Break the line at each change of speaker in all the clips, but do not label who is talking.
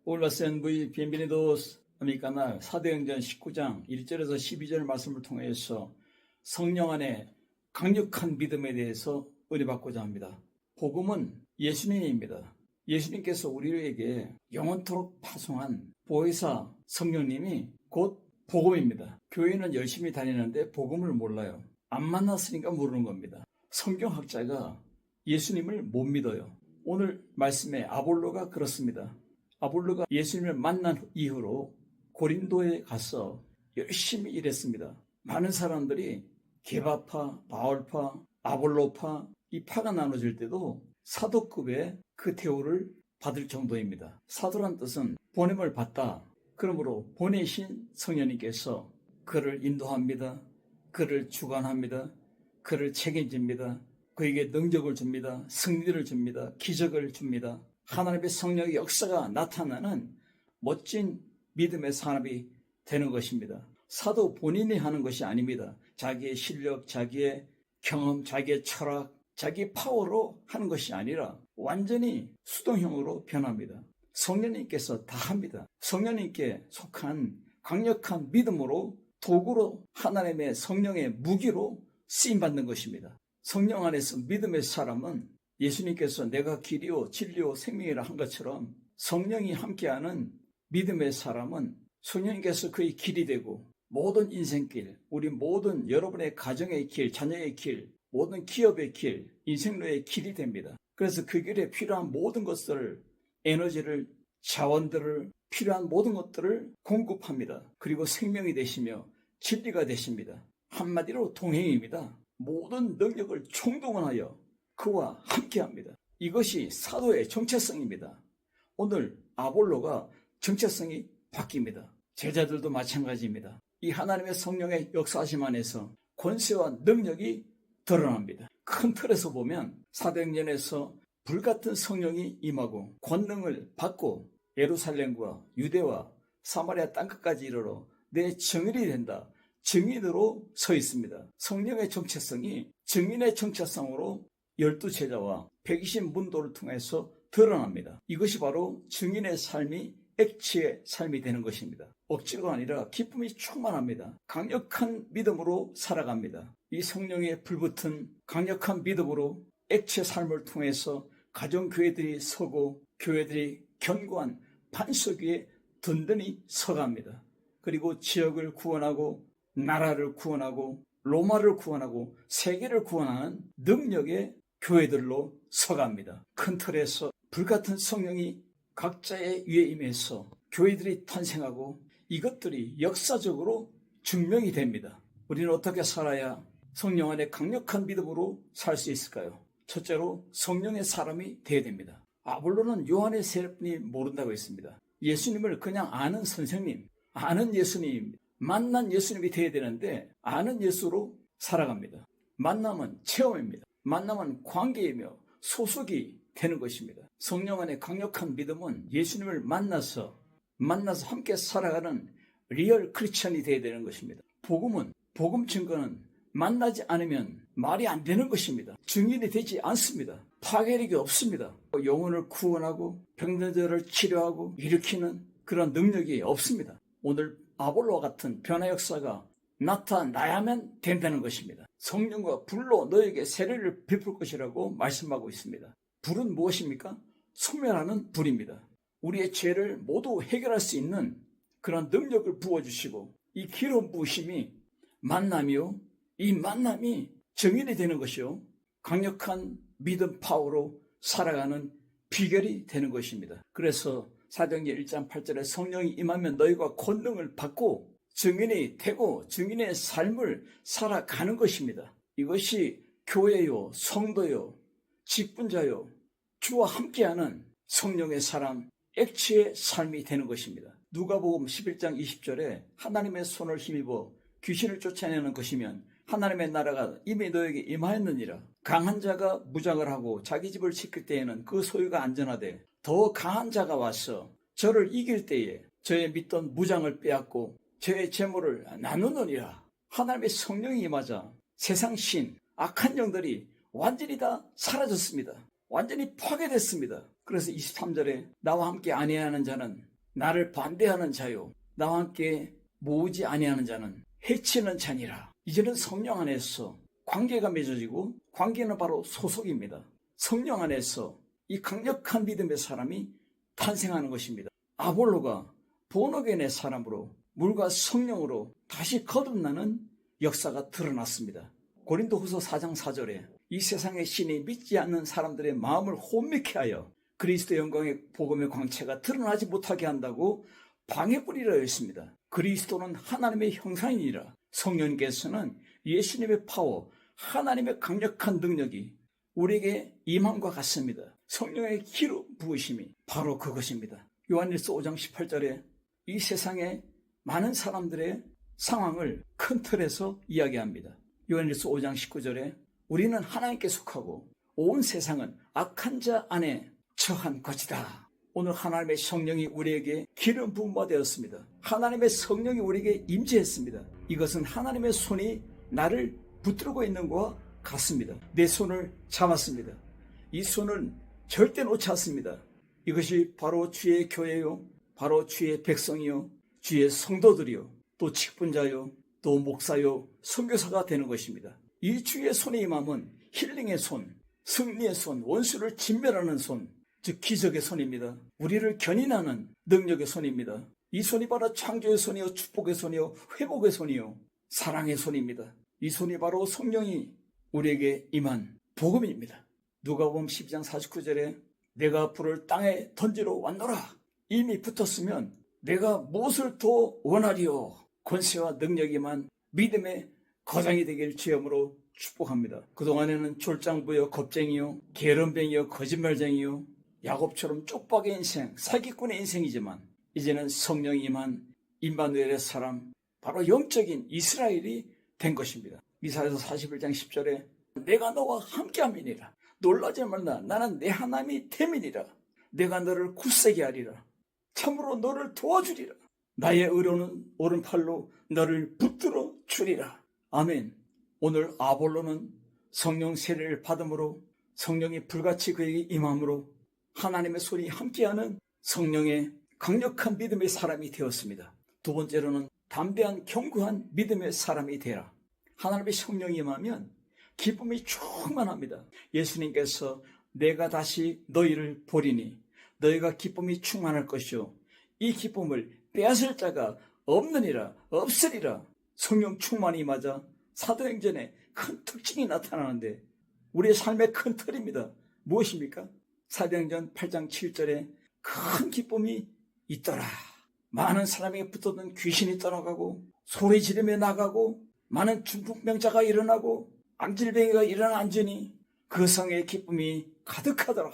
Hola, sean muy bienvenidos a mi canal. 사도행전 19장 1절에서 12절 말씀을 통해서 성령 안에 강력한 믿음에 대해서 은혜받고자 합니다. 복음은 예수님입니다. 예수님께서 우리에게 영원토록 파송한 보혜사 성령님이 곧 복음입니다. 교회는 열심히 다니는데 복음을 몰라요. 안 만났으니까 모르는 겁니다. 성경학자가 예수님을 못 믿어요. 오늘 말씀에 아볼로가 그렇습니다. 아볼로가 예수님을 만난 이후로 고린도에 가서 열심히 일했습니다. 많은 사람들이 게바파, 바울파, 아볼로파 이 파가 나눠질 때도 사도급의 그 대우를 받을 정도입니다. 사도란 뜻은 보냄을 받다. 그러므로 보내신 성령님께서 그를 인도합니다. 그를 주관합니다. 그를 책임집니다. 그에게 능력을 줍니다. 승리를 줍니다. 기적을 줍니다. 하나님의 성령의 역사가 나타나는 멋진 믿음의 사람이 되는 것입니다. 사도 본인이 하는 것이 아닙니다. 자기의 실력, 자기의 경험, 자기의 철학, 자기 파워로 하는 것이 아니라 완전히 수동형으로 변합니다. 성령님께서 다 합니다. 성령님께 속한 강력한 믿음으로 도구로 하나님의 성령의 무기로 쓰임받는 것입니다. 성령 안에서 믿음의 사람은 예수님께서 내가 길이요 진리요 생명이라 한 것처럼 성령이 함께하는 믿음의 사람은 성령님께서 그의 길이 되고 모든 인생길, 우리 모든 여러분의 가정의 길, 자녀의 길, 모든 기업의 길, 인생로의 길이 됩니다. 그래서 그 길에 필요한 모든 것들을, 에너지를, 자원들을, 필요한 모든 것들을 공급합니다. 그리고 생명이 되시며 진리가 되십니다. 한마디로 동행입니다. 모든 능력을 총동원하여 그와 함께합니다. 이것이 사도의 정체성입니다. 오늘 아볼로가 정체성이 바뀝니다. 제자들도 마찬가지입니다. 이 하나님의 성령의 역사하심 안에서 권세와 능력이 드러납니다. 큰 틀에서 보면 사도행전에서 불같은 성령이 임하고 권능을 받고 예루살렘과 유대와 사마리아 땅끝까지 이르러 내 증인이 된다. 증인으로 서 있습니다. 성령의 정체성이 증인의 정체성으로 12제자와 120문도를 통해서 드러납니다. 이것이 바로 증인의 삶이 액치의 삶이 되는 것입니다. 억지가 아니라 기쁨이 충만합니다. 강력한 믿음으로 살아갑니다. 이 성령에 불붙은 강력한 믿음으로 액치의 삶을 통해서 가정교회들이 서고 교회들이 견고한 반석 위에 든든히 서갑니다. 그리고 지역을 구원하고 나라를 구원하고 로마를 구원하고 세계를 구원하는 능력의 교회들로 서갑니다. 큰 틀에서 불같은 성령이 각자의 위에 임해서 교회들이 탄생하고 이것들이 역사적으로 증명이 됩니다. 우리는 어떻게 살아야 성령 안에 강력한 믿음으로 살 수 있을까요? 첫째로 성령의 사람이 되어야 됩니다. 아볼로는 요한의 세례뿐이 모른다고 했습니다. 예수님을 그냥 아는 선생님, 아는 예수님, 만난 예수님이 되어야 되는데 아는 예수로 살아갑니다. 만남은 체험입니다. 만남은 관계이며 소속이 되는 것입니다. 성령 안에 강력한 믿음은 예수님을 만나서 함께 살아가는 리얼 크리스천이 되어야 되는 것입니다. 복음 증거는 만나지 않으면 말이 안 되는 것입니다. 증인이 되지 않습니다. 파괴력이 없습니다. 영혼을 구원하고 병든자를 치료하고 일으키는 그런 능력이 없습니다. 오늘 아볼로와 같은 변화 역사가 나타나야만 된다는 것입니다. 성령과 불로 너에게 세례를 베풀 것이라고 말씀하고 있습니다. 불은 무엇입니까? 소멸하는 불입니다. 우리의 죄를 모두 해결할 수 있는 그런 능력을 부어주시고 이 기름 부으심이 만남이요. 이 만남이 정인이 되는 것이요. 강력한 믿음 파워로 살아가는 비결이 되는 것입니다. 그래서 사도행전 1장 8절에 성령이 임하면 너희가 권능을 받고 증인이 되고 증인의 삶을 살아가는 것입니다. 이것이 교회요, 성도요, 직분자요, 주와 함께하는 성령의 사람, 액치의 삶이 되는 것입니다. 누가복음 11장 20절에 하나님의 손을 힘입어 귀신을 쫓아내는 것이면 하나님의 나라가 이미 너에게 임하였느니라. 강한 자가 무장을 하고 자기 집을 지킬 때에는 그 소유가 안전하되 더 강한 자가 와서 저를 이길 때에 저의 믿던 무장을 빼앗고 저의 재물을 나누느니라. 하나님의 성령이 임하자 세상 신, 악한 영들이 완전히 다 사라졌습니다. 완전히 파괴됐습니다. 그래서 23절에 나와 함께 안위하는 자는 나를 반대하는 자요 나와 함께 모으지 아니하는 자는 해치는 자니라. 이제는 성령 안에서 관계가 맺어지고 관계는 바로 소속입니다. 성령 안에서 이 강력한 믿음의 사람이 탄생하는 것입니다. 아볼로가 본어겐의 사람으로 물과 성령으로 다시 거듭나는 역사가 드러났습니다. 고린도후서 4장 4절에 이 세상의 신이 믿지 않는 사람들의 마음을 혼미케 하여 그리스도 영광의 복음의 광채가 드러나지 못하게 한다고 방해꾼이라 했습니다. 그리스도는 하나님의 형상이니라. 성령께서는 예수님의 파워, 하나님의 강력한 능력이 우리에게 임함과 같습니다. 성령의 기름 부으심이 바로 그것입니다. 요한일서 5장 18절에 이 세상의 많은 사람들의 상황을 큰 틀에서 이야기합니다. 요한일서 5장 19절에 우리는 하나님께 속하고 온 세상은 악한 자 안에 처한 것이다. 오늘 하나님의 성령이 우리에게 기름 부음바 되었습니다. 하나님의 성령이 우리에게 임재했습니다. 이것은 하나님의 손이 나를 붙들고 있는 것과 같습니다. 내 손을 잡았습니다. 이 손은 절대 놓지 않습니다. 이것이 바로 주의 교회요, 바로 주의 백성이요, 주의 성도들이요, 또 직분자요, 또 목사요, 선교사가 되는 것입니다. 이 주의 손의 임함은 힐링의 손, 승리의 손, 원수를 진멸하는 손, 즉 기적의 손입니다. 우리를 견인하는 능력의 손입니다. 이 손이 바로 창조의 손이요, 축복의 손이요, 회복의 손이요, 사랑의 손입니다. 이 손이 바로 성령이 우리에게 임한 복음입니다. 누가복음 12장 49절에 내가 불을 땅에 던지러 왔노라. 이미 붙었으면 내가 무엇을 더 원하리요. 권세와 능력이만 믿음의 거장이 되길 주여으로 축복합니다. 그동안에는 졸장부여 겁쟁이요, 게으름뱅이요, 거짓말쟁이요, 야곱처럼 쪽박의 인생, 사기꾼의 인생이지만 이제는 성령이 임한 임마누엘의 사람, 바로 영적인 이스라엘이 된 것입니다. 이사야서 41장 10절에 내가 너와 함께함이니라. 놀라지 말라. 나는 내 하나님이 됨이니라. 내가 너를 굳세게 하리라. 참으로 너를 도와주리라. 나의 의로는 오른팔로 너를 붙들어 주리라. 아멘. 오늘 아볼로는 성령 세례를 받음으로 성령이 불같이 그에게 임함으로 하나님의 손이 함께하는 성령의 강력한 믿음의 사람이 되었습니다. 두 번째로는 담대한 견고한 믿음의 사람이 되라. 하나님의 성령이 임하면 기쁨이 충만합니다. 예수님께서 내가 다시 너희를 보리니 너희가 기쁨이 충만할 것이요 이 기쁨을 빼앗을 자가 없느니라, 없으리라. 성령 충만이 맞아 사도행전에 큰 특징이 나타나는데 우리의 삶의 큰 틀입니다. 무엇입니까? 사도행전 8장 7절에 큰 기쁨이 있더라. 많은 사람에게 붙었던 귀신이 떠나가고 소리 지르며 나가고 많은 중풍병자가 일어나고 암질병이가 일어나 앉으니 그 성의 기쁨이 가득하더라.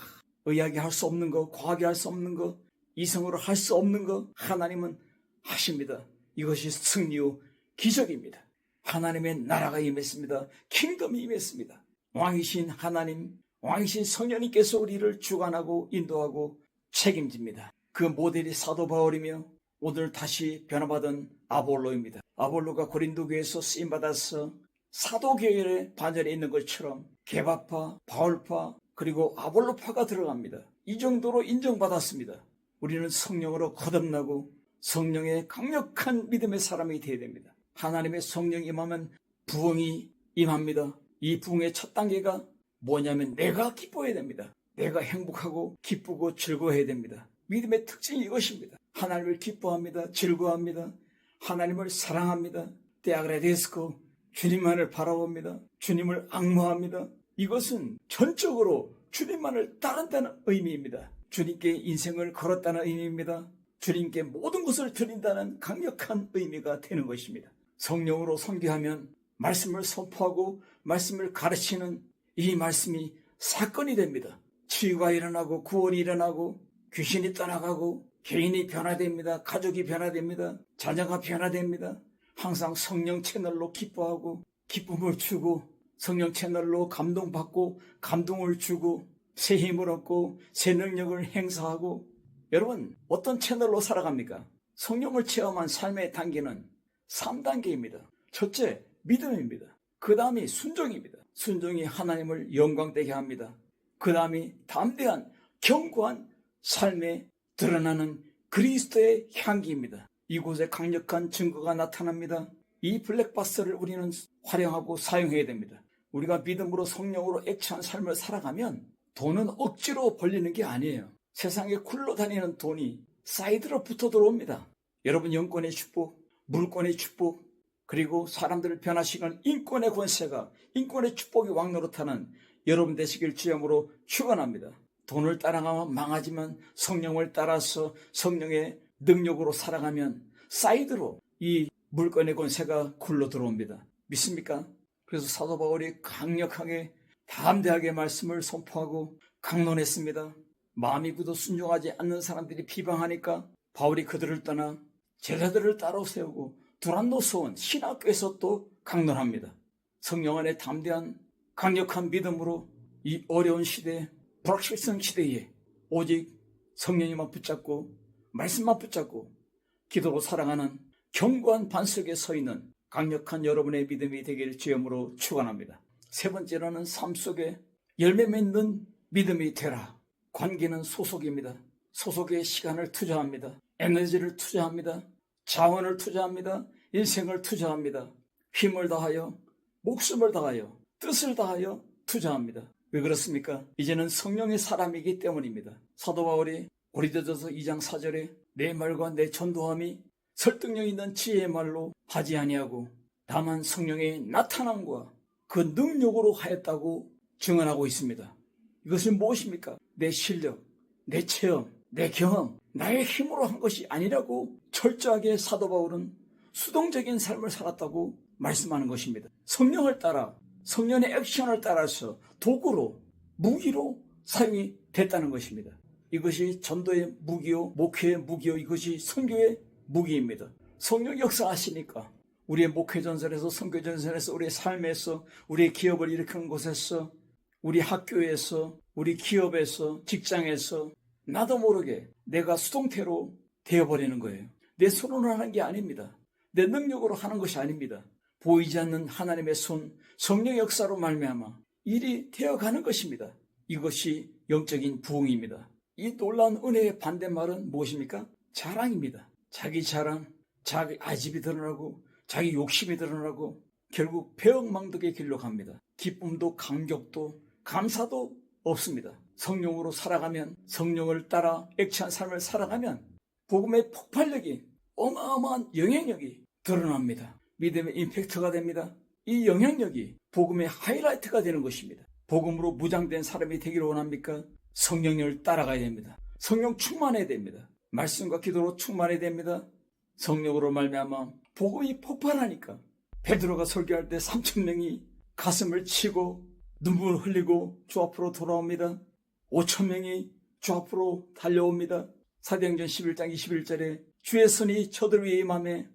의학이 할 수 없는 것, 과학이 할 수 없는 것, 이성으로 할 수 없는 것 하나님은 하십니다. 이것이 승리요 기적입니다. 하나님의 나라가 임했습니다. 킹덤이 임했습니다. 왕이신 하나님, 왕이신 성령님께서 우리를 주관하고 인도하고 책임집니다. 그 모델이 사도 바울이며 오늘 다시 변화받은 아볼로입니다. 아볼로가 고린도교에서 쓰임받아서 사도교회의 반열에 있는 것처럼 게바파, 바울파, 그리고 아볼로파가 들어갑니다. 이 정도로 인정받았습니다. 우리는 성령으로 거듭나고 성령의 강력한 믿음의 사람이 되어야 됩니다. 하나님의 성령이 임하면 부흥이 임합니다. 이 부흥의 첫 단계가 뭐냐면 내가 기뻐해야 됩니다. 내가 행복하고 기쁘고 즐거워해야 됩니다. 믿음의 특징이 이것입니다. 하나님을 기뻐합니다. 즐거워합니다. 하나님을 사랑합니다. 데아그라데스코 주님만을 바라봅니다. 주님을 앙모합니다. 이것은 전적으로 주님만을 따른다는 의미입니다. 주님께 인생을 걸었다는 의미입니다. 주님께 모든 것을 드린다는 강력한 의미가 되는 것입니다. 성령으로 선교하면 말씀을 선포하고 말씀을 가르치는 이 말씀이 사건이 됩니다. 치유가 일어나고 구원이 일어나고 귀신이 떠나가고 개인이 변화됩니다. 가족이 변화됩니다. 자녀가 변화됩니다. 항상 성령 채널로 기뻐하고 기쁨을 주고 성령 채널로 감동받고 감동을 주고 새 힘을 얻고 새 능력을 행사하고 여러분 어떤 채널로 살아갑니까? 성령을 체험한 삶의 단계는 3단계입니다. 첫째, 믿음입니다. 그 다음이 순종입니다. 순종이 하나님을 영광되게 합니다. 그 다음이 담대한 견고한 삶에 드러나는 그리스도의 향기입니다. 이곳에 강력한 증거가 나타납니다. 이 블랙박스를 우리는 활용하고 사용해야 됩니다. 우리가 믿음으로 성령으로 액체한 삶을 살아가면 돈은 억지로 벌리는 게 아니에요. 세상에 굴러다니는 돈이 사이드로 붙어 들어옵니다. 여러분, 영권의 축복, 물권의 축복, 그리고 사람들을 변화시키는 인권의 권세가, 인권의 축복이 왕노릇하는 여러분 되시길 주님으로 축원합니다. 돈을 따라가면 망하지만 성령을 따라서 성령의 능력으로 살아가면 사이드로 이 물권의 권세가 굴러 들어옵니다. 믿습니까? 그래서 사도 바울이 강력하게 담대하게 말씀을 선포하고 강론했습니다. 마음이 굳어 순종하지 않는 사람들이 비방하니까 바울이 그들을 떠나 제자들을 따로 세우고 두란노스온 신학교에서 또 강론합니다. 성령 안에 담대한 강력한 믿음으로 이 어려운 시대, 불확실성 시대에 오직 성령님만 붙잡고 말씀만 붙잡고 기도로 살아가는 견고한 반석에 서 있는 강력한 여러분의 믿음이 되길 주님으로 축원합니다. 세 번째로는 삶 속에 열매 맺는 믿음이 되라. 관계는 소속입니다. 소속에 시간을 투자합니다. 에너지를 투자합니다. 자원을 투자합니다. 인생을 투자합니다. 힘을 다하여 목숨을 다하여 뜻을 다하여 투자합니다. 왜 그렇습니까? 이제는 성령의 사람이기 때문입니다. 사도 바울이 고린도전서 2장 4절에 내 말과 내 전도함이 설득력 있는 지혜의 말로 하지 아니하고 다만 성령의 나타남과 그 능력으로 하였다고 증언하고 있습니다. 이것은 무엇입니까? 내 실력, 내 체험, 내 경험, 나의 힘으로 한 것이 아니라고 철저하게 사도 바울은 수동적인 삶을 살았다고 말씀하는 것입니다. 성령을 따라, 성령의 액션을 따라서 도구로, 무기로 사용이 됐다는 것입니다. 이것이 전도의 무기요, 목회의 무기요, 이것이 선교의 무기입니다. 성령 역사하시니까 우리의 목회전선에서, 선교전선에서, 우리의 삶에서, 우리의 기업을 일으키는 곳에서, 우리 학교에서, 우리 기업에서, 직장에서 나도 모르게 내가 수동태로 되어버리는 거예요. 내 손으로 하는 게 아닙니다. 내 능력으로 하는 것이 아닙니다. 보이지 않는 하나님의 손, 성령 역사로 말미암아 일이 되어가는 것입니다. 이것이 영적인 부흥입니다. 이 놀라운 은혜의 반대말은 무엇입니까? 자랑입니다. 자기 자랑, 자기 아집이 드러나고 자기 욕심이 드러나고 결국 배엉망덕의 길로 갑니다. 기쁨도 감격도 감사도 없습니다. 성령으로 살아가면, 성령을 따라 액체한 삶을 살아가면 복음의 폭발력이, 어마어마한 영향력이 드러납니다. 믿음의 임팩트가 됩니다. 이 영향력이 복음의 하이라이트가 되는 것입니다. 복음으로 무장된 사람이 되기를 원합니까? 성령을 따라가야 됩니다. 성령 충만해야 됩니다. 말씀과 기도로 충만해야 됩니다. 성령으로 말미암아 복음이 폭발하니까 베드로가 설교할 때 3,000명이 가슴을 치고 눈물을 흘리고 주 앞으로 돌아옵니다. 5,000명이 주 앞으로 달려옵니다. 사도행전 11장 21절에 주의 손이 저들 위에 임하매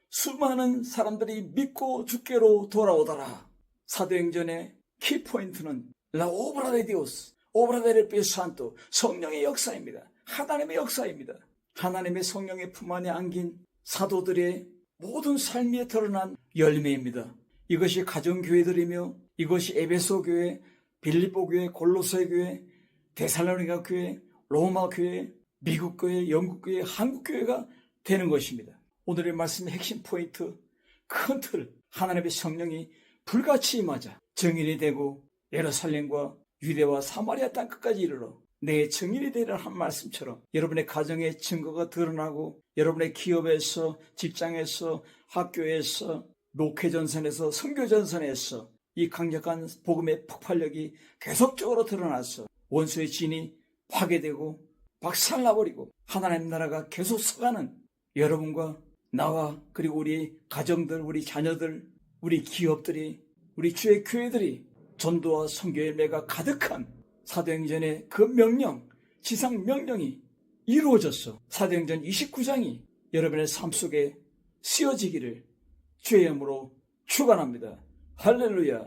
수많은 사람들이 믿고 주께로 돌아오더라. 사도행전의 키포인트는 라 오브라 데 디오스, 오브라 데 스피리투 산토, 성령의 역사입니다. 하나님의 역사입니다. 하나님의 성령의 품 안에 안긴 사도들의 모든 삶에 드러난 열매입니다. 이것이 가정교회들이며 이것이 에베소 교회, 빌립보 교회, 골로새 교회, 데살로니가 교회, 로마 교회, 미국 교회, 영국 교회, 한국 교회가 되는 것입니다. 오늘의 말씀의 핵심 포인트, 큰 틀, 하나님의 성령이 불같이 임하자 증인이 되고 예루살렘과 유대와 사마리아 땅끝까지 이르러 내 증인이 되리라 한 말씀처럼 여러분의 가정의 증거가 드러나고 여러분의 기업에서, 직장에서, 학교에서, 목회전선에서, 선교전선에서 이 강력한 복음의 폭발력이 계속적으로 드러나서 원수의 진이 파괴되고 박살나버리고 하나님 나라가 계속 서가는 여러분과 나와 그리고 우리 가정들, 우리 자녀들, 우리 기업들이, 우리 주의 교회들이 전도와 선교 열매가 가득한 사도행전의 그 명령, 지상 명령이 이루어졌어. 사도행전 29장이 여러분의 삶 속에 쓰여지기를 주의 이름으로 축원합니다. 할렐루야.